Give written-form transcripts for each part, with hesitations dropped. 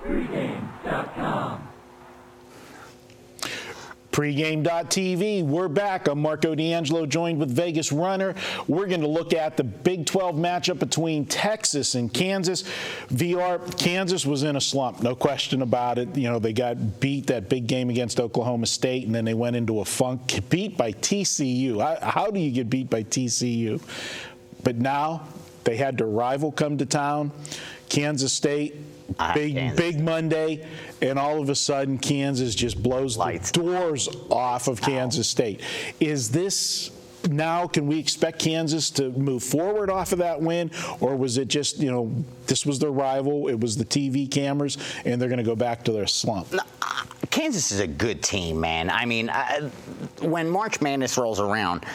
Pregame.com. Pregame.tv, we're back. I'm Marco D'Angelo, joined with Vegas Runner. We're going to look at the Big 12 matchup between Texas and Kansas. VR, Kansas was in a slump, no question about it. You know, they got beat that big game against Oklahoma State, and then they went into a funk, beat by TCU. How do you get beat by TCU? But now they had their rival come to town, Kansas State. Big Monday, and all of a sudden Kansas just blows the doors off of Kansas State. Is this now, can we expect Kansas to move forward off of that win, or was it just, you know, this was their rival, it was the TV cameras, and they're going to go back to their slump? No, Kansas is a good team, man. I mean, when March Madness rolls around,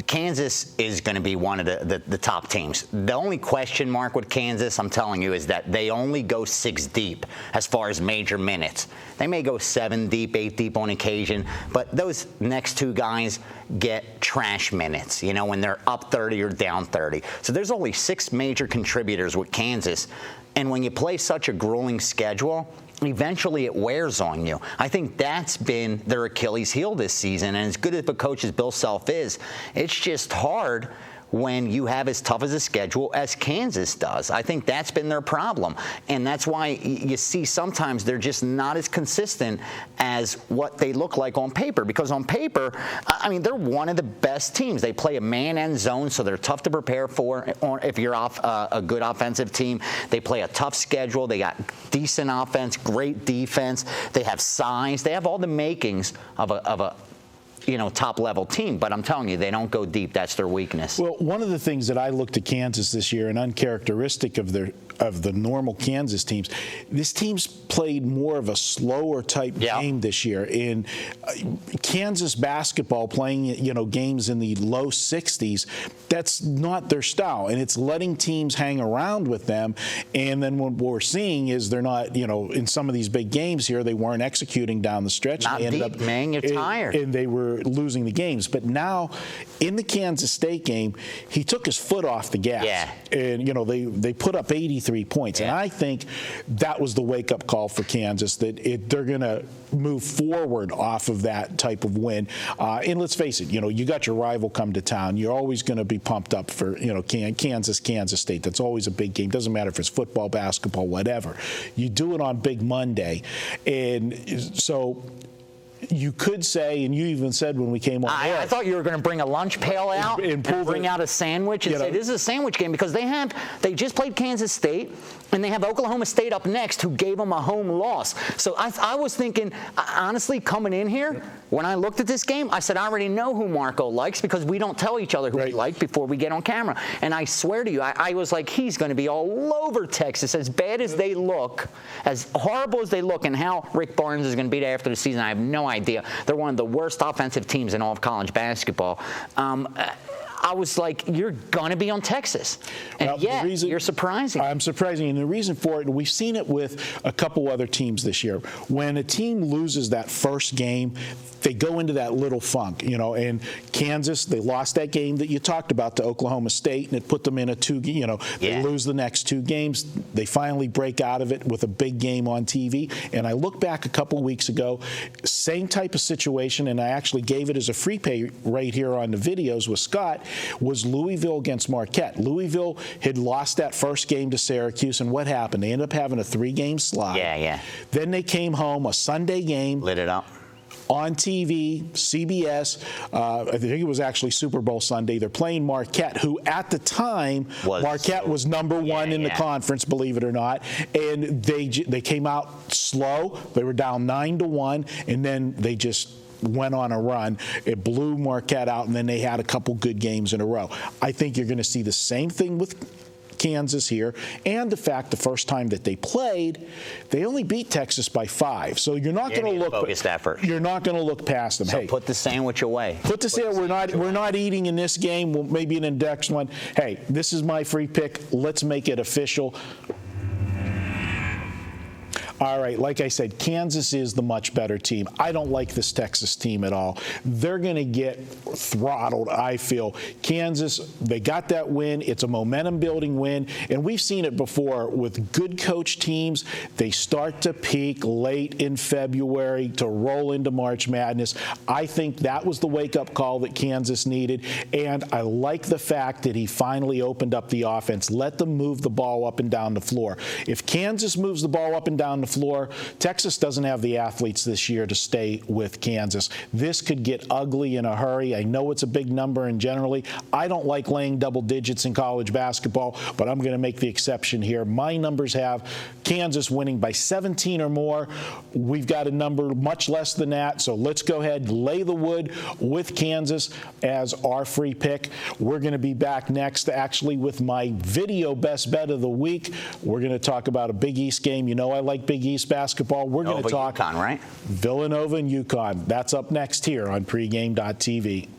Kansas is going to be one of the top teams. The only question mark with Kansas, I'm telling you, is that they only go 6 deep as far as major minutes. They may go 7 deep, 8 deep on occasion, but those next 2 guys get trash minutes, you know, when they're up 30 or down 30. So there's only 6 major contributors with Kansas. And when you play such a grueling schedule, eventually it wears on you. I think that's been their Achilles heel this season. And as good as the coach as Bill Self is, it's just hard when you have as tough as a schedule as Kansas does. I think that's been their problem. And that's why you see sometimes they're just not as consistent as what they look like on paper. Because on paper, I mean, they're one of the best teams. They play a man and zone, so they're tough to prepare for if you're off a good offensive team. They play a tough schedule. They got decent offense, great defense. They have size. They have all the makings of a top-level team. But I'm telling you, they don't go deep. That's their weakness. Well, one of the things that I looked at Kansas this year, and uncharacteristic of the normal Kansas teams, this team's played more of a slower type game this year. In Kansas basketball, playing games in the low 60s, that's not their style, and it's letting teams hang around with them. And then what we're seeing is they're not, in some of these big games here, they weren't executing down the stretch. Not deep, man. You're tired. And they were losing the games. But now, in the Kansas State game, he took his foot off the gas. Yeah. And, they put up 83 points. Yeah. And I think that was the wake-up call for Kansas, that they're going to move forward off of that type of win. And let's face it, you got your rival come to town. You're always going to be pumped up for, Kansas State. That's always a big game. Doesn't matter if it's football, basketball, whatever. You do it on Big Monday. And so you could say, and you even said when we came on air, I thought you were going to bring a lunch pail out and bring out a sandwich and say this is a sandwich game, because they just played Kansas State and they have Oklahoma State up next, who gave them a home loss. So I was thinking, honestly, coming in here, when I looked at this game, I said, I already know who Marco likes, because we don't tell each other who we like before we get on camera. And I swear to you, I was like, he's going to be all over Texas. As bad as they look, as horrible as they look, and how Rick Barnes is going to be there after the season, I have no idea. They're one of the worst offensive teams in all of college basketball. I was like, you're going to be on Texas. And you're surprising. I'm surprising. And the reason for it, and we've seen it with a couple other teams this year, when a team loses that first game, they go into that little funk, and Kansas, they lost that game that you talked about to Oklahoma State, and it put them in a they lose the next 2 games. They finally break out of it with a big game on TV. And I look back a couple weeks ago, same type of situation, and I actually gave it as a free pay right here on the videos with Scott, was Louisville against Marquette. Louisville had lost that first game to Syracuse, and what happened? They ended up having a 3-game slide. Yeah. Then they came home, a Sunday game. Lit it up. On TV, CBS, I think it was actually Super Bowl Sunday. They're playing Marquette, who at the time, Marquette was number 1 in the conference, believe it or not. And they came out slow. They were down 9-1, and then they just went on a run. It blew Marquette out, and then they had a couple good games in a row. I think you're going to see the same thing with Kansas here, and the fact the first time that they played, they only beat Texas by 5. So you're not going to look focused effort. You're not going to look past them. So put the sandwich away. Put the sandwich. We're not eating in this game. Well, maybe in the next one. Hey, this is my free pick. Let's make it official. All right, like I said, Kansas is the much better team. I don't like this Texas team at all. They're going to get throttled, I feel. Kansas, they got that win. It's a momentum-building win, and we've seen it before with good coach teams. They start to peak late in February to roll into March Madness. I think that was the wake-up call that Kansas needed, and I like the fact that he finally opened up the offense. Let them move the ball up and down the floor. If Kansas moves the ball up and down the floor, Texas doesn't have the athletes this year to stay with Kansas. This could get ugly in a hurry. I know it's a big number, and generally, I don't like laying double digits in college basketball, but I'm going to make the exception here. My numbers have Kansas winning by 17 or more. We've got a number much less than that, so let's go ahead and lay the wood with Kansas as our free pick. We're going to be back next, actually, with my video best bet of the week. We're going to talk about a Big East game. You know I like Big East basketball. We're going to talk UConn, right? Villanova and UConn. That's up next here on pregame.tv.